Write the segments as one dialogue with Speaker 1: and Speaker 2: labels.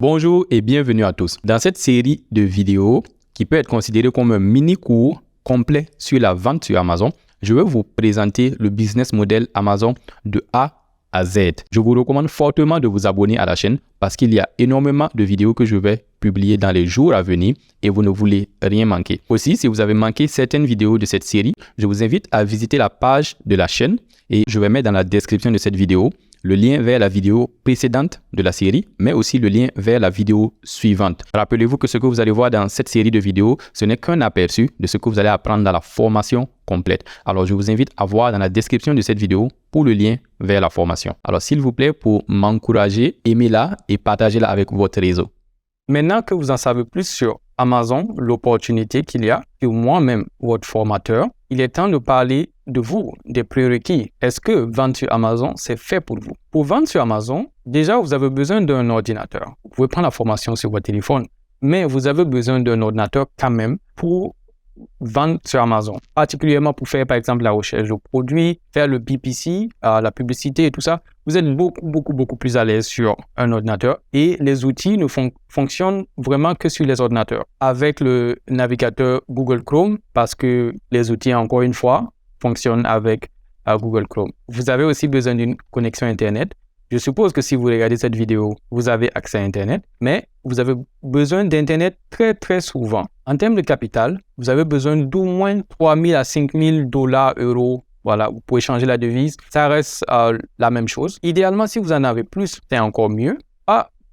Speaker 1: Bonjour et bienvenue à tous. Dans cette série de vidéos qui peut être considérée comme un mini-cours complet sur la vente sur Amazon, je vais vous présenter le business model Amazon de A à Z. Je vous recommande fortement de vous abonner à la chaîne parce qu'il y a énormément de vidéos que je vais publier dans les jours à venir et vous ne voulez rien manquer. Aussi, si vous avez manqué certaines vidéos de cette série, je vous invite à visiter la page de la chaîne et je vais mettre dans la description de cette vidéo le lien vers la vidéo précédente de la série, mais aussi le lien vers la vidéo suivante. Rappelez-vous que ce que vous allez voir dans cette série de vidéos, ce n'est qu'un aperçu de ce que vous allez apprendre dans la formation complète. Alors, je vous invite à voir dans la description de cette vidéo pour le lien vers la formation. Alors, s'il vous plaît, pour m'encourager, aimez-la et partagez-la avec votre réseau. Maintenant que vous en savez plus sur Amazon, l'opportunité qu'il y a, et moi-même, votre formateur, il est temps de parler de vous, des prérequis. Est-ce que vendre sur Amazon, c'est fait pour vous? Pour vendre sur Amazon, déjà, vous avez besoin d'un ordinateur. Vous pouvez prendre la formation sur votre téléphone, mais vous avez besoin d'un ordinateur quand même pour vendre sur Amazon, particulièrement pour faire, par exemple, la recherche de produits, faire le PPC, la publicité et tout ça. Vous êtes beaucoup plus à l'aise sur un ordinateur et les outils ne fonctionnent vraiment que sur les ordinateurs avec le navigateur Google Chrome parce que les outils, encore une fois, fonctionnent avec Google Chrome. Vous avez aussi besoin d'une connexion Internet. Je suppose que si vous regardez cette vidéo, vous avez accès à Internet, mais vous avez besoin d'Internet très souvent. En termes de capital, vous avez besoin d'au moins 3 000 à 5 000 dollars, euros. Voilà, vous pouvez changer la devise. Ça reste la même chose. Idéalement, si vous en avez plus, c'est encore mieux.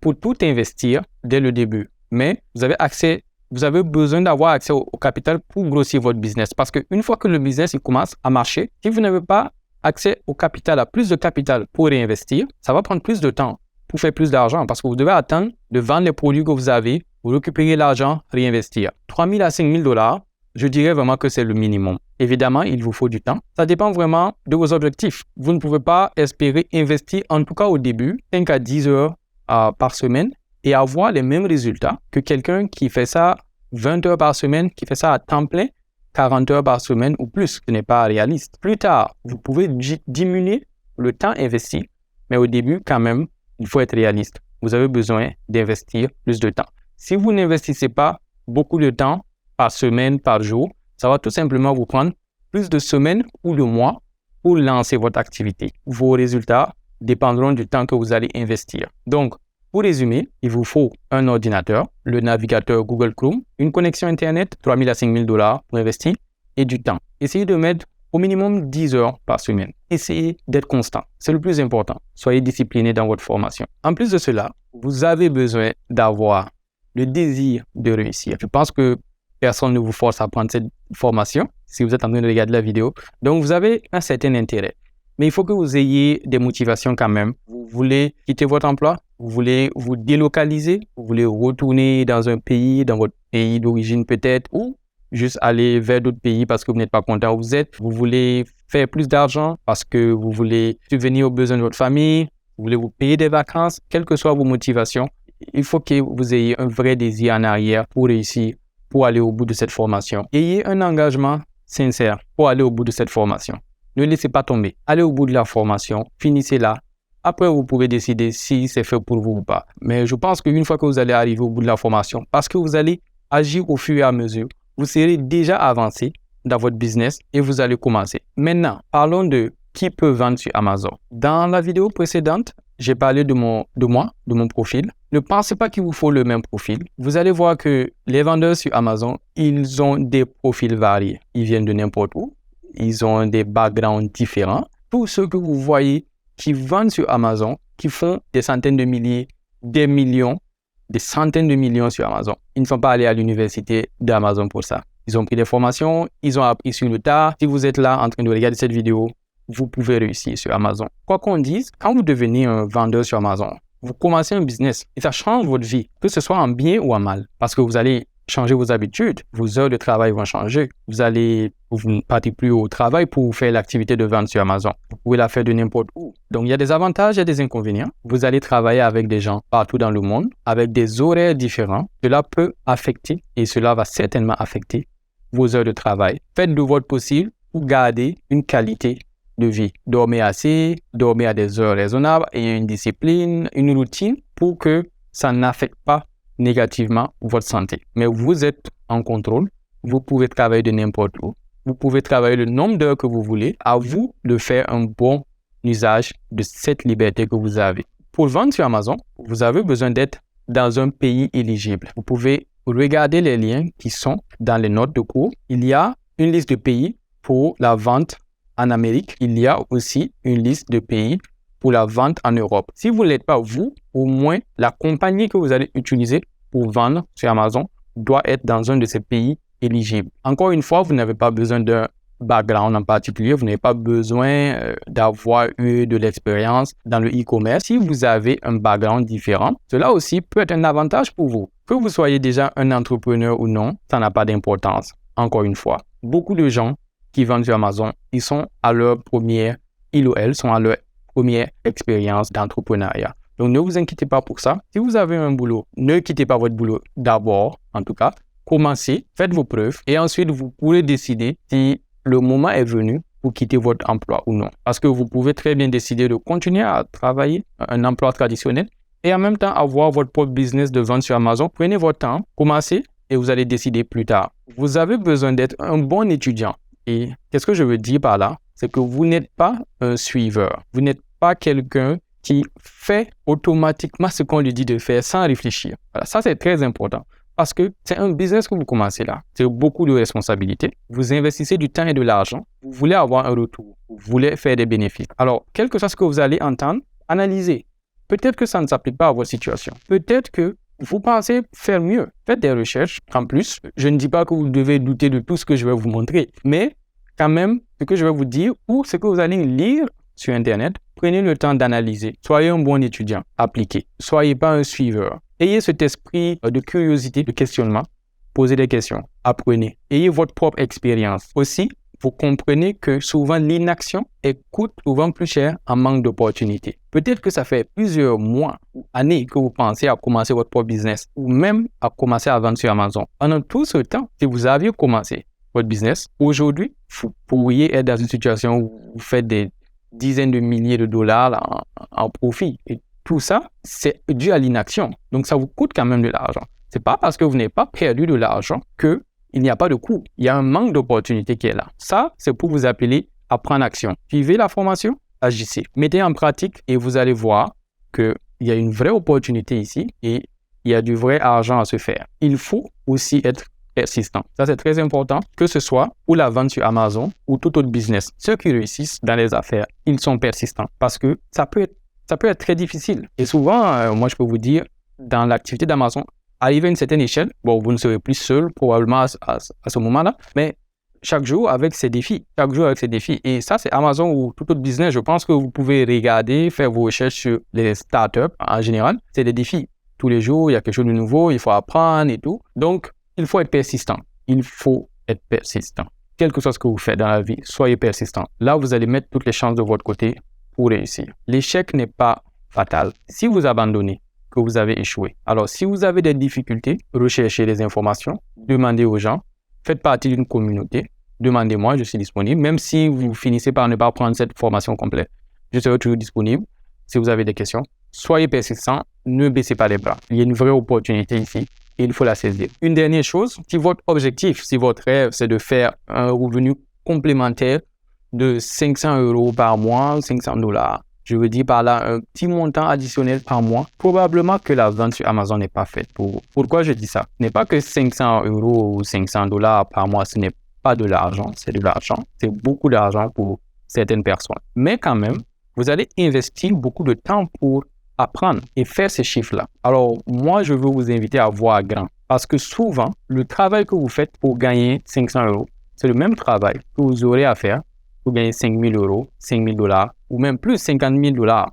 Speaker 1: Pour tout investir dès le début. Mais vous avez besoin d'avoir accès au capital pour grossir votre business. Parce qu'une fois que le business il commence à marcher, si vous n'avez pas accès au capital, à plus de capital pour réinvestir, ça va prendre plus de temps pour faire plus d'argent parce que vous devez attendre de vendre les produits que vous avez, vous récupérer l'argent, réinvestir. 3 000 à 5 000 dollars, je dirais vraiment que c'est le minimum. Évidemment, il vous faut du temps. Ça dépend vraiment de vos objectifs. Vous ne pouvez pas espérer investir, en tout cas au début, 5 à 10 heures par semaine et avoir les mêmes résultats que quelqu'un qui fait ça 20 heures par semaine, qui fait ça à temps plein, 40 heures par semaine ou plus. Ce n'est pas réaliste. Plus tard, vous pouvez diminuer le temps investi, mais au début, quand même, il faut être réaliste. Vous avez besoin d'investir plus de temps. Si vous n'investissez pas beaucoup de temps par semaine, par jour, ça va tout simplement vous prendre plus de semaines ou de mois pour lancer votre activité. Vos résultats dépendront du temps que vous allez investir. Donc, pour résumer, il vous faut un ordinateur, le navigateur Google Chrome, une connexion Internet, 3 000 à 5 000 dollars pour investir et du temps. Essayez de mettre au minimum 10 heures par semaine. Essayez d'être constant. C'est le plus important. Soyez discipliné dans votre formation. En plus de cela, vous avez besoin d'avoir le désir de réussir. Je pense que personne ne vous force à prendre cette formation si vous êtes en train de regarder la vidéo. Donc, vous avez un certain intérêt. Mais il faut que vous ayez des motivations quand même. Vous voulez quitter votre emploi, vous voulez vous délocaliser, vous voulez retourner dans un pays, dans votre pays d'origine peut-être, ou juste aller vers d'autres pays parce que vous n'êtes pas content où vous êtes. Vous voulez faire plus d'argent parce que vous voulez subvenir aux besoins de votre famille, vous voulez vous payer des vacances, quelles que soient vos motivations. Il faut que vous ayez un vrai désir en arrière pour réussir, pour aller au bout de cette formation. Ayez un engagement sincère pour aller au bout de cette formation. Ne laissez pas tomber. Allez au bout de la formation, finissez-la. Après, vous pouvez décider si c'est fait pour vous ou pas. Mais je pense qu'une fois que vous allez arriver au bout de la formation, parce que vous allez agir au fur et à mesure, vous serez déjà avancé dans votre business et vous allez commencer. Maintenant, parlons de qui peut vendre sur Amazon. Dans la vidéo précédente, j'ai parlé de mon profil. Ne pensez pas qu'il vous faut le même profil. Vous allez voir que les vendeurs sur Amazon, ils ont des profils variés. Ils viennent de n'importe où. Ils ont des backgrounds différents. Tous ceux que vous voyez qui vendent sur Amazon, qui font des centaines de milliers, des millions, des centaines de millions sur Amazon, ils ne sont pas allés à l'université d'Amazon pour ça. Ils ont pris des formations, ils ont appris sur le tas. Si vous êtes là en train de regarder cette vidéo, vous pouvez réussir sur Amazon. Quoi qu'on dise, quand vous devenez un vendeur sur Amazon, vous commencez un business et ça change votre vie, que ce soit en bien ou en mal, parce que vous allez changer vos habitudes, vos heures de travail vont changer. Vous ne partez plus au travail pour faire l'activité de vente sur Amazon. Vous pouvez la faire de n'importe où. Donc, il y a des avantages et des inconvénients. Vous allez travailler avec des gens partout dans le monde, avec des horaires différents. Cela peut affecter et cela va certainement affecter vos heures de travail. Faites de votre possible pour garder une qualité de vie. Dormez assez, dormez à des heures raisonnables et une discipline, une routine pour que ça n'affecte pas négativement votre santé. Mais vous êtes en contrôle, vous pouvez travailler de n'importe où, vous pouvez travailler le nombre d'heures que vous voulez, à vous de faire un bon usage de cette liberté que vous avez. Pour vendre sur Amazon, vous avez besoin d'être dans un pays éligible. Vous pouvez regarder les liens qui sont dans les notes de cours. Il y a une liste de pays pour la vente en Amérique. Il y a aussi une liste de pays pour la vente en Europe. Si vous ne l'êtes pas, vous, au moins, la compagnie que vous allez utiliser pour vendre sur Amazon doit être dans un de ces pays éligibles. Encore une fois, vous n'avez pas besoin d'un background en particulier, vous n'avez pas besoin d'avoir eu de l'expérience dans le e-commerce. Si vous avez un background différent, cela aussi peut être un avantage pour vous. Que vous soyez déjà un entrepreneur ou non, ça n'a pas d'importance. Encore une fois, beaucoup de gens qui vendent sur Amazon, ils ou elles sont à leur première expérience d'entrepreneuriat. Donc, ne vous inquiétez pas pour ça. Si vous avez un boulot, ne quittez pas votre boulot d'abord, en tout cas. Commencez, faites vos preuves et ensuite, vous pourrez décider si le moment est venu pour quitter votre emploi ou non. Parce que vous pouvez très bien décider de continuer à travailler un emploi traditionnel et en même temps avoir votre propre business de vente sur Amazon. Prenez votre temps, commencez et vous allez décider plus tard. Vous avez besoin d'être un bon étudiant. Et qu'est-ce que je veux dire par là? C'est que vous n'êtes pas un suiveur. Vous n'êtes pas quelqu'un qui fait automatiquement ce qu'on lui dit de faire sans réfléchir. Voilà, ça, c'est très important. Parce que c'est un business que vous commencez là. C'est beaucoup de responsabilités. Vous investissez du temps et de l'argent. Vous voulez avoir un retour. Vous voulez faire des bénéfices. Alors, quel que soit ce que vous allez entendre, analysez. Peut-être que ça ne s'applique pas à votre situation. Peut-être que vous pensez faire mieux. Faites des recherches. En plus, je ne dis pas que vous devez douter de tout ce que je vais vous montrer. Mais quand même, ce que je vais vous dire ou ce que vous allez lire sur Internet, prenez le temps d'analyser. Soyez un bon étudiant. Appliquez. Soyez pas un suiveur. Ayez cet esprit de curiosité, de questionnement. Posez des questions. Apprenez. Ayez votre propre expérience. Aussi, vous comprenez que souvent l'inaction coûte souvent plus cher en manque d'opportunités. Peut-être que ça fait plusieurs mois ou années que vous pensez à commencer votre propre business ou même à commencer à vendre sur Amazon. Pendant tout ce temps, si vous aviez commencé votre business, aujourd'hui, vous pourriez être dans une situation où vous faites des dizaines de milliers de dollars en profit. Et tout ça, c'est dû à l'inaction. Donc, ça vous coûte quand même de l'argent. Ce n'est pas parce que vous n'avez pas perdu de l'argent qu'il n'y a pas de coût. Il y a un manque d'opportunité qui est là. Ça, c'est pour vous appeler à prendre action. Suivez la formation, agissez. Mettez en pratique et vous allez voir qu'il y a une vraie opportunité ici et il y a du vrai argent à se faire. Il faut aussi être persistant. Ça, c'est très important, que ce soit pour la vente sur Amazon ou tout autre business. Ceux qui réussissent dans les affaires, ils sont persistants parce que ça peut être très difficile. Et souvent, moi, je peux vous dire, dans l'activité d'Amazon, arriver à une certaine échelle, bon, vous ne serez plus seul probablement à ce moment-là, mais chaque jour avec ses défis. Et ça, c'est Amazon ou tout autre business. Je pense que vous pouvez regarder, faire vos recherches sur les startups en général. C'est des défis. Tous les jours, il y a quelque chose de nouveau, il faut apprendre et tout. Donc, il faut être persistant. Quel que soit ce que vous faites dans la vie, soyez persistant. Là, vous allez mettre toutes les chances de votre côté pour réussir. L'échec n'est pas fatal. Si vous abandonnez, que vous avez échoué. Alors, si vous avez des difficultés, recherchez les informations, demandez aux gens, faites partie d'une communauté, demandez-moi, je suis disponible. Même si vous finissez par ne pas prendre cette formation complète, je serai toujours disponible. Si vous avez des questions, soyez persistant, ne baissez pas les bras. Il y a une vraie opportunité ici et il faut la saisir. Une dernière chose, si votre objectif, si votre rêve, c'est de faire un revenu complémentaire de 500 € par mois, 500 $, je veux dire par là un petit montant additionnel par mois, probablement que la vente sur Amazon n'est pas faite pour vous. Pourquoi je dis ça? Ce n'est pas que 500 € ou 500 $ par mois, ce n'est pas de l'argent, c'est de l'argent. C'est beaucoup d'argent pour certaines personnes. Mais quand même, vous allez investir beaucoup de temps pour apprendre et faire ces chiffres-là. Alors, moi, je veux vous inviter à voir grand. Parce que souvent, le travail que vous faites pour gagner 500 €, c'est le même travail que vous aurez à faire pour gagner 5 000 €, 5 000 $ ou même plus 50 000 $.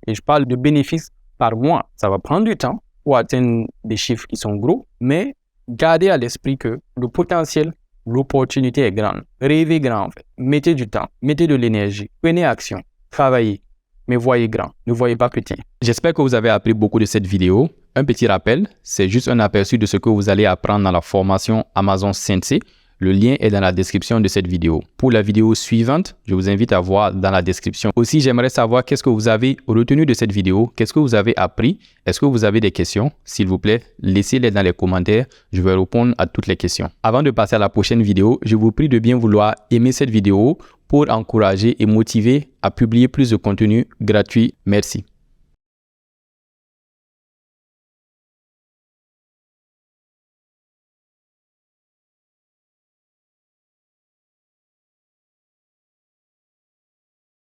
Speaker 1: Et je parle de bénéfices par mois. Ça va prendre du temps pour atteindre des chiffres qui sont gros, mais gardez à l'esprit que le potentiel, l'opportunité est grande. Rêvez grand en fait. Mettez du temps, mettez de l'énergie, prenez action, travaillez, mais voyez grand, ne voyez pas petit. J'espère que vous avez appris beaucoup de cette vidéo. Un petit rappel, c'est juste un aperçu de ce que vous allez apprendre dans la formation Amazon Sensei. Le lien est dans la description de cette vidéo. Pour la vidéo suivante, je vous invite à voir dans la description. Aussi, j'aimerais savoir qu'est-ce que vous avez retenu de cette vidéo, qu'est-ce que vous avez appris, est-ce que vous avez des questions? S'il vous plaît, laissez-les dans les commentaires, je vais répondre à toutes les questions. Avant de passer à la prochaine vidéo, je vous prie de bien vouloir aimer cette vidéo pour encourager et motiver à publier plus de contenu gratuit. Merci.